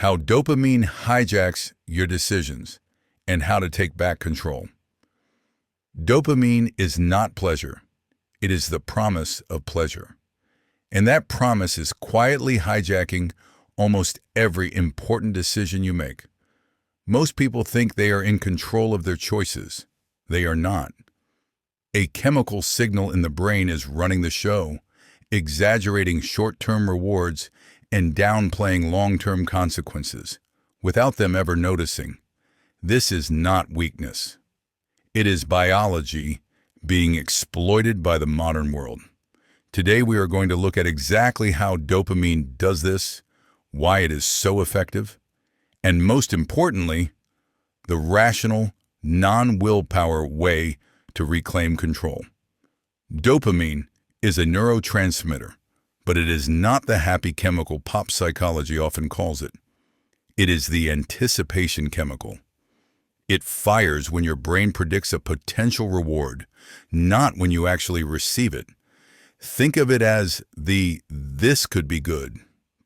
How dopamine hijacks your decisions and how to take back control. Dopamine is not pleasure. It is the promise of pleasure. And that promise is quietly hijacking almost every important decision you make. Most people think they are in control of their choices. They are not. A chemical signal in the brain is running the show, exaggerating short-term rewards and downplaying long-term consequences, without them ever noticing. This is not weakness. It is biology being exploited by the modern world. Today we are going to look at exactly how dopamine does this, why it is so effective, and most importantly, the rational, non-willpower way to reclaim control. Dopamine is a neurotransmitter, but it is not the happy chemical pop psychology often calls it. It is the anticipation chemical. It fires when your brain predicts a potential reward, not when you actually receive it. Think of it as the "this could be good"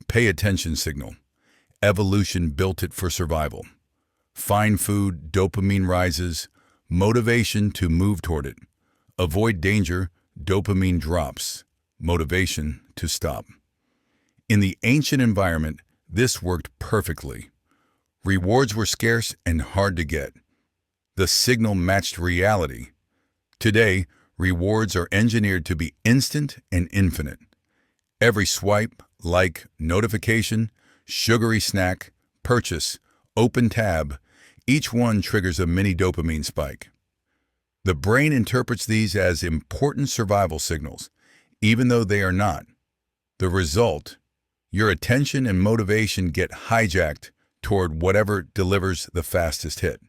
pay attention signal. Evolution built it for survival. Find food, dopamine rises, motivation to move toward it. Avoid danger, dopamine drops, motivation to stop. In the ancient environment, this worked perfectly. Rewards were scarce and hard to get. The signal matched reality. Today, rewards are engineered to be instant and infinite. Every swipe, like, notification, sugary snack, purchase, open tab, each one triggers a mini dopamine spike. The brain interprets these as important survival signals, even though they are not. The result, your attention and motivation get hijacked toward whatever delivers the fastest hit,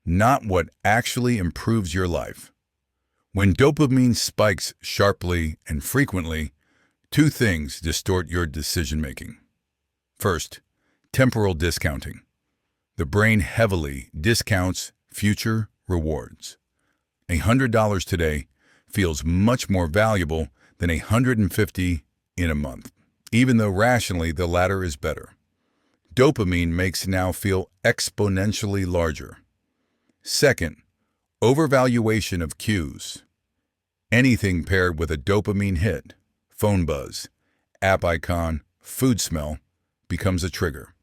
not what actually improves your life. When dopamine spikes sharply and frequently, two things distort your decision-making. First, temporal discounting. The brain heavily discounts future rewards. $100 today feels much more valuable than $150 in a month, even though rationally the latter is better. Dopamine makes now feel exponentially larger. Second, overvaluation of cues. Anything paired with a dopamine hit, phone buzz, app icon, food smell, becomes a trigger.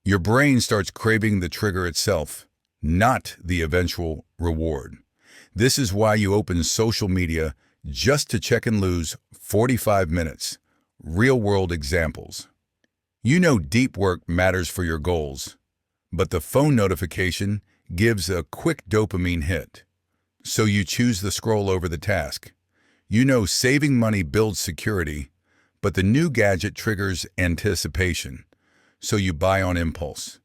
Your brain starts craving the trigger itself, not the eventual reward. This is why you open social media just to check and lose 45 minutes. Real-world examples. You know deep work matters for your goals, but the phone notification gives a quick dopamine hit. So you choose the scroll over the task. You know saving money builds security, but the new gadget triggers anticipation. So you buy on impulse.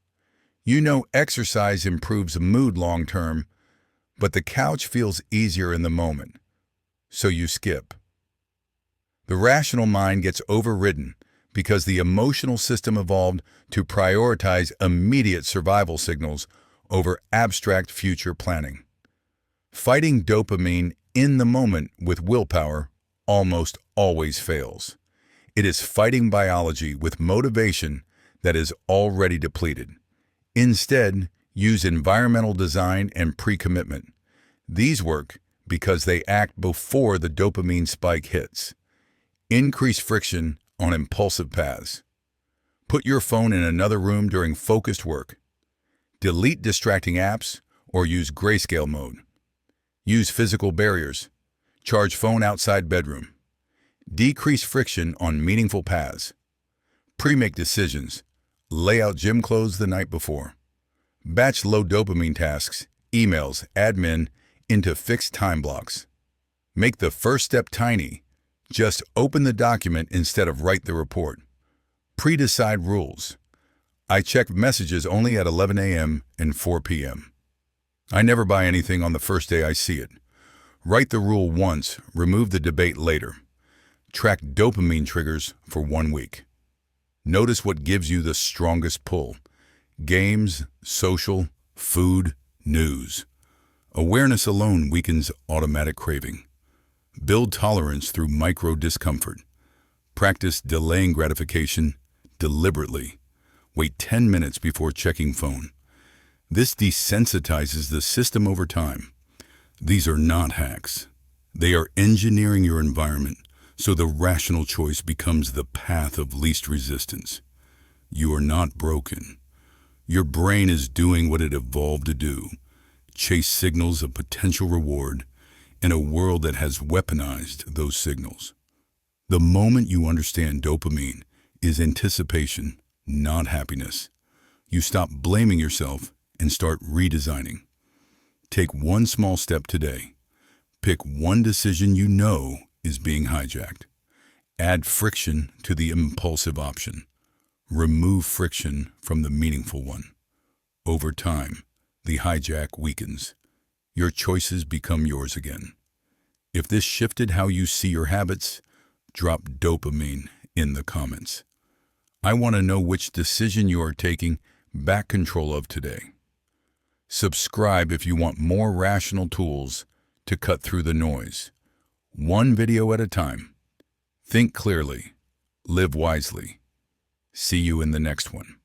You know exercise improves mood long-term, but the couch feels easier in the moment. So you skip. The rational mind gets overridden because the emotional system evolved to prioritize immediate survival signals over abstract future planning. Fighting dopamine in the moment with willpower almost always fails. It is fighting biology with motivation that is already depleted. Instead, use environmental design and pre-commitment. These work because they act before the dopamine spike hits. Increase friction on impulsive paths. Put your phone in another room during focused work. Delete distracting apps or use grayscale mode. Use physical barriers. Charge phone outside bedroom. Decrease friction on meaningful paths. Pre-make decisions. Lay out gym clothes the night before. Batch low dopamine tasks, emails, admin into fixed time blocks. Make the first step tiny. Just open the document instead of write the report. Pre-decide rules. I check messages only at 11 a.m. and 4 p.m. I never buy anything on the first day I see it. Write the rule once, remove the debate later. Track dopamine triggers for 1 week. Notice what gives you the strongest pull. Games, social, food, news. Awareness alone weakens automatic craving. Build tolerance through micro discomfort. Practice delaying gratification deliberately. Wait 10 minutes before checking phone. This desensitizes the system over time. These are not hacks. They are engineering your environment so the rational choice becomes the path of least resistance. You are not broken. Your brain is doing what it evolved to do: chase signals of potential reward in a world that has weaponized those signals. The moment you understand dopamine is anticipation, not happiness, you stop blaming yourself and start redesigning. Take one small step today. Pick one decision you know is being hijacked. Add friction to the impulsive option. Remove friction from the meaningful one. Over time, the hijack weakens. Your choices become yours again. If this shifted how you see your habits, drop dopamine in the comments. I want to know which decision you are taking back control of today. Subscribe if you want more rational tools to cut through the noise. One video at a time. Think clearly. Live wisely. See you in the next one.